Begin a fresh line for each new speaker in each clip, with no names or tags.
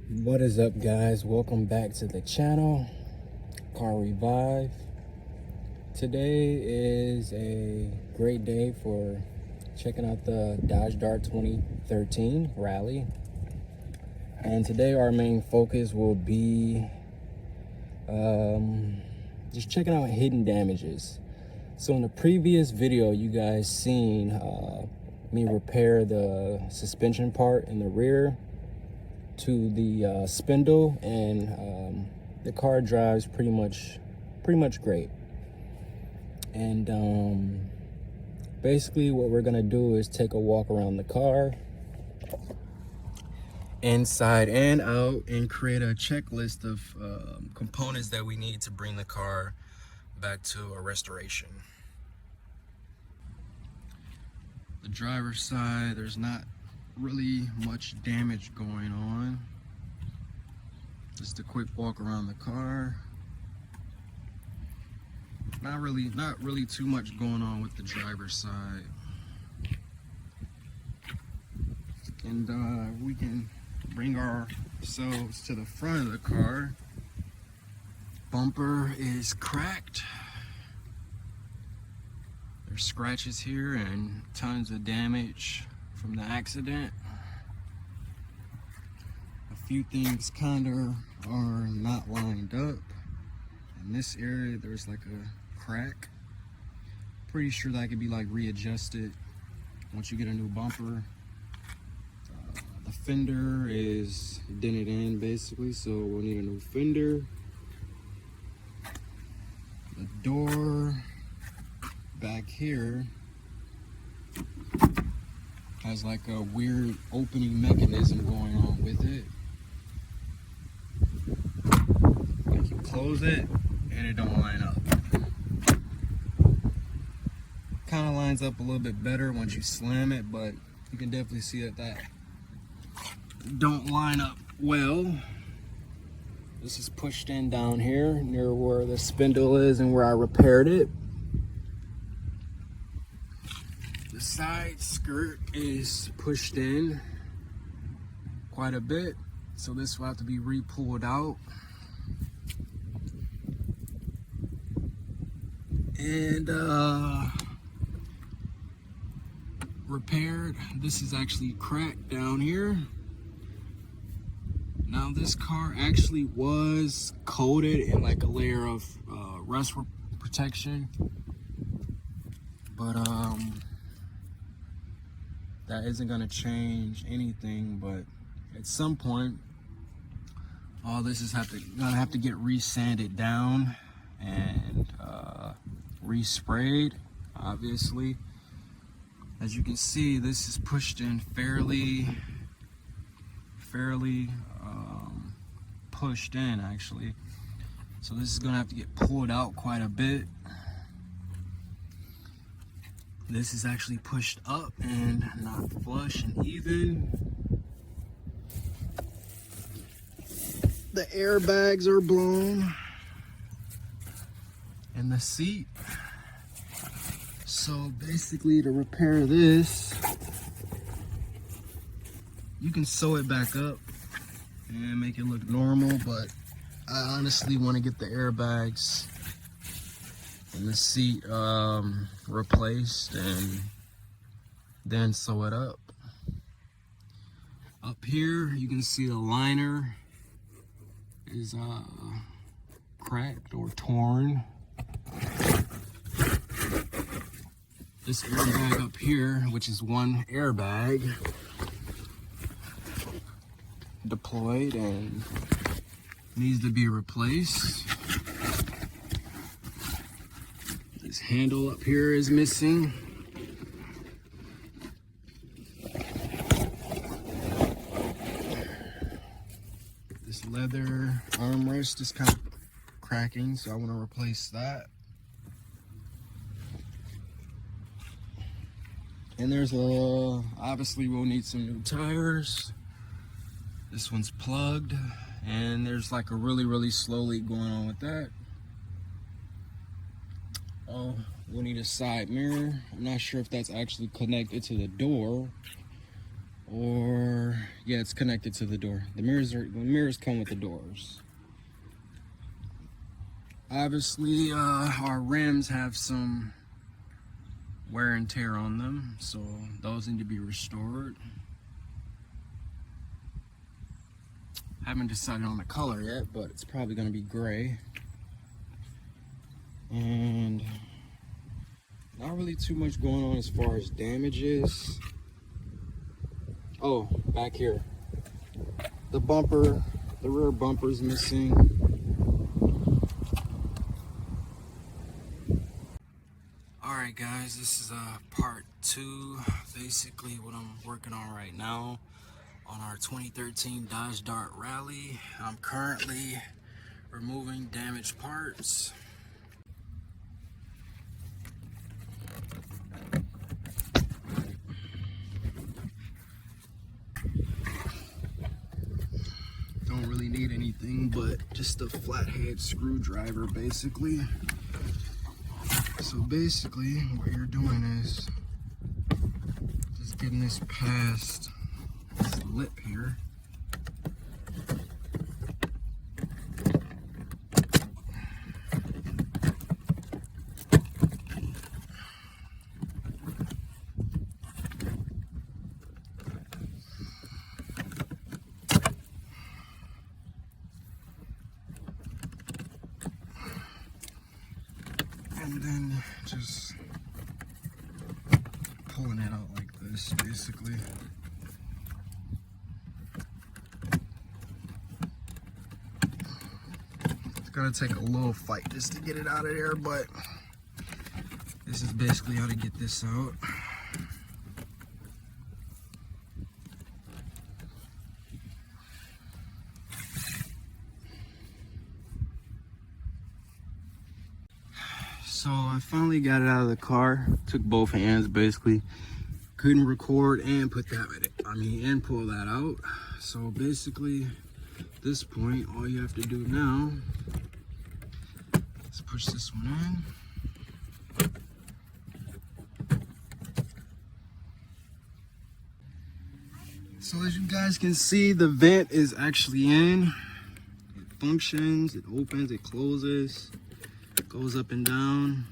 What is up, guys? Welcome back to the channel, Car Revive. Today is a great day for checking out the Dodge Dart 2013 Rally. And today our main focus will be just checking out hidden damages. So in the previous video, you guys seen me repair the suspension part in the rear to the spindle, and the car drives pretty much great. And basically what we're gonna do is take a walk around the car inside and out and create a checklist of components that we need to bring the car back to a restoration. The driver's side, there's not really much damage going on. Just a quick walk around the car. Not really too much going on with the driver's side. And we can bring ourselves to the front of the car. Bumper is cracked. There's scratches here and tons of damage from the accident. A few things kind of are not lined up. In this area, there's like a crack. Pretty sure that could be like readjusted once you get a new bumper. The fender is dented in basically, so we'll need a new fender. The door back here has like a weird opening mechanism going on with it. Like you close it and it don't line up. Kind of lines up a little bit better once you slam it, but you can definitely see that don't line up well. This is pushed in down here near where the spindle is and where I repaired it. The side skirt is pushed in quite a bit, so this will have to be re-pulled out. And repaired. This is actually cracked down here. Now this car actually was coated in like a layer of rust protection, but that isn't gonna change anything. But at some point, all this is gonna have to get re-sanded down and resprayed. Obviously, as you can see, this is pushed in fairly pushed in actually, so this is gonna have to get pulled out quite a bit. This is actually pushed up and not flush and even. The airbags are blown and the seat. So basically, to repair this, you can sew it back up and make it look normal, but I honestly want to get the airbags and the seat replaced and then sew it up. Up here, you can see the liner is cracked or torn. This airbag up here, which is one airbag, deployed and needs to be replaced. This handle up here is missing. This leather armrest is kind of cracking, so I want to replace that. And there's obviously we'll need some new tires. This one's plugged, and there's like a really slow leak going on with that. Oh, we'll need a side mirror. I'm not sure if that's actually connected to the door, or yeah, it's connected to the door. The mirrors come with the doors. Obviously, our rims have some wear and tear on them, so those need to be restored. Haven't decided on the color yet, but it's probably going to be gray. And not really too much going on as far as damages. Oh, back here, the bumper, the rear bumper is missing. Alright guys, this is part 2, basically what I'm working on right now on our 2013 Dodge Dart Rally. I'm currently removing damaged parts. Don't really need anything but just a flathead screwdriver basically. So basically what you're doing is just getting this past this lip here. And then just pulling it out like this, basically. It's gonna take a little fight just to get it out of there, but this is basically how to get this out. So I finally got it out of the car. Took both hands basically. Couldn't record and pull that out. So basically, at this point, all you have to do now is push this one in. So as you guys can see, the vent is actually in. It functions, it opens, it closes. Goes up and down.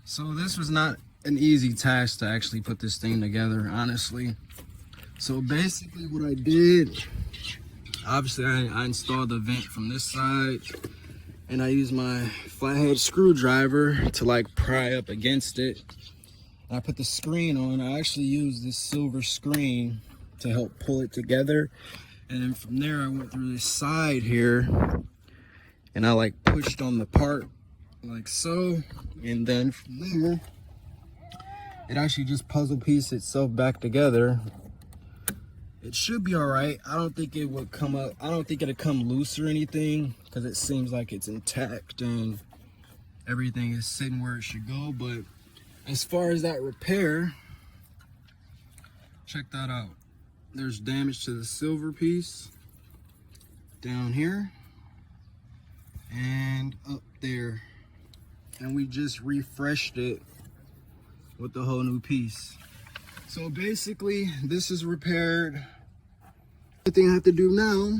So this was not an easy task to actually put this thing together, honestly. So basically what I did, obviously I installed the vent from this side, and I used my flathead screwdriver to like pry up against it. And I put the screen on. I actually used this silver screen to help pull it together. And then from there I went through this side here and I like pushed on the part like so, and then from there it actually just puzzle pieced itself back together. It should be all right. I don't think it would come up, I don't think it'll come loose or anything, because it seems like it's intact and everything is sitting where it should go. But as far as that repair, check that out. There's damage to the silver piece down here and up there, and we just refreshed it with the whole new piece. So basically this is repaired. The thing I have to do now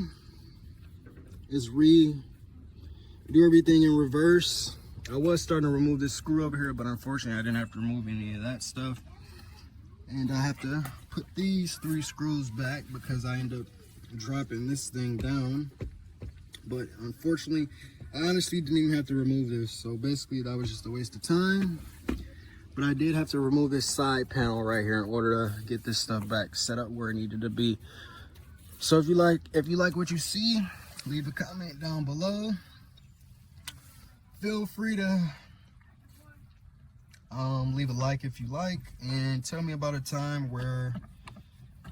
is do everything in reverse. I was starting to remove this screw over here, but unfortunately I didn't have to remove any of that stuff. And I have to put these 3 screws back because I end up dropping this thing down. But unfortunately, I honestly didn't even have to remove this. So basically that was just a waste of time. But I did have to remove this side panel right here in order to get this stuff back set up where it needed to be. So if you like what you see, leave a comment down below. Feel free to leave a like if you like, and tell me about a time where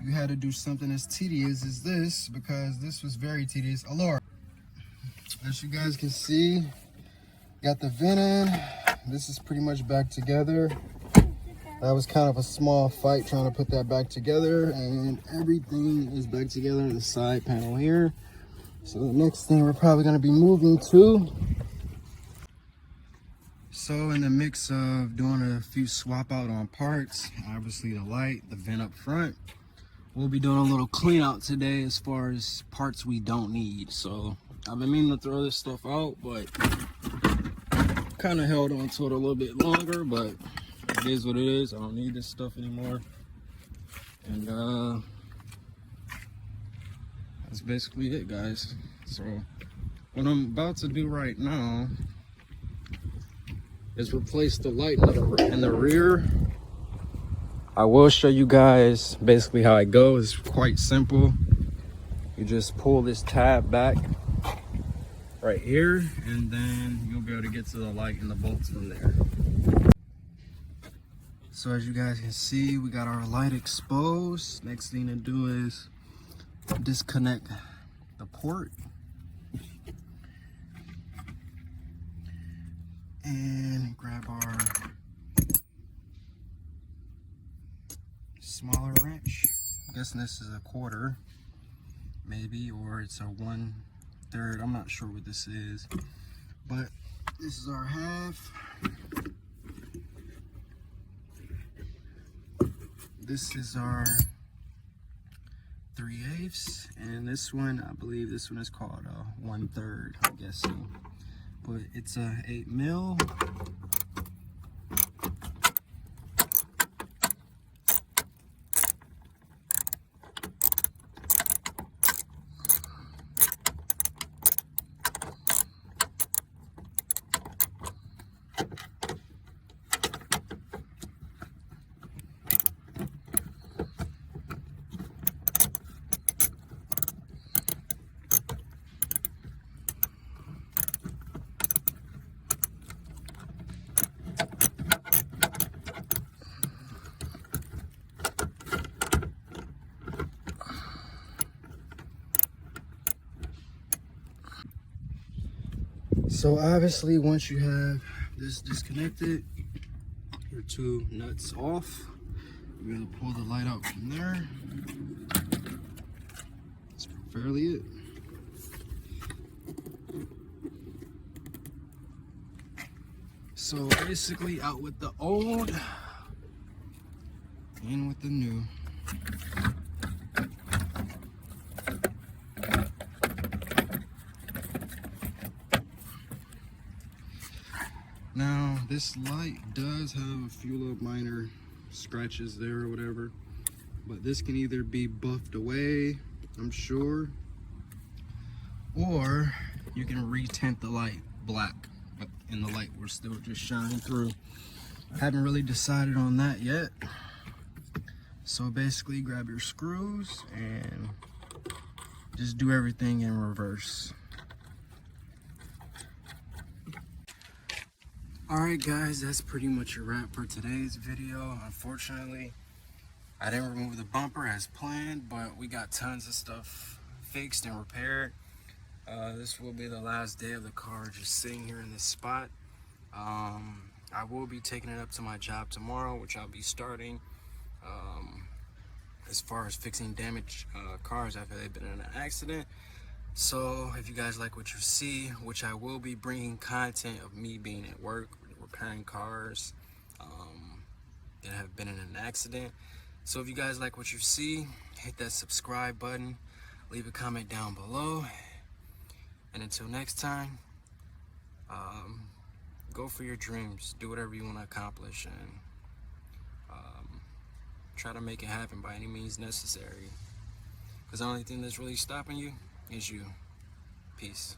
you had to do something as tedious as this, because this was very tedious. Allura, as you guys can see, got the vent in. This is pretty much back together. That was kind of a small fight trying to put that back together, and everything is back together in the side panel here. So the next thing we're probably going to be moving to. So in the mix of doing a few swap out on parts, obviously the light, the vent up front, we'll be doing a little clean out today as far as parts we don't need. So I've been meaning to throw this stuff out, but kind of held on to it a little bit longer, but it is what it is. I don't need this stuff anymore. And that's basically it, guys. So what I'm about to do right now is replace the light in the rear. I will show you guys basically how it goes. It's quite simple. You just pull this tab back right here, and then you'll be able to get to the light and the bolts from there. So as you guys can see, we got our light exposed. Next thing to do is disconnect the port. And grab our smaller wrench. I'm guessing this is a 1/4, maybe, or it's a 1/3. I'm not sure what this is, but this is our 1/2. This is our 3/8, and this one, I believe this one is called a 1/3, I'm guessing, but it's a 8 mil. So obviously, once you have this disconnected, your 2 nuts off, you're gonna pull the light out from there. That's fairly it. So basically, out with the old, in with the new. Now, this light does have a few little minor scratches there or whatever, but this can either be buffed away, I'm sure, or you can retint the light black, but in the light we're still just shining through. I haven't really decided on that yet. So basically, grab your screws and just do everything in reverse. Alright guys, that's pretty much a wrap for today's video. Unfortunately, I didn't remove the bumper as planned, but we got tons of stuff fixed and repaired. This will be the last day of the car just sitting here in this spot. I will be taking it up to my job tomorrow, which I'll be starting. As far as fixing damaged cars after they've been in an accident. So if you guys like what you see, which I will be bringing content of me being at work repairing cars that have been in an accident. So if you guys like what you see, hit that subscribe button, leave a comment down below, and until next time, go for your dreams, do whatever you want to accomplish, and try to make it happen by any means necessary, because the only thing that's really stopping you is you. Peace.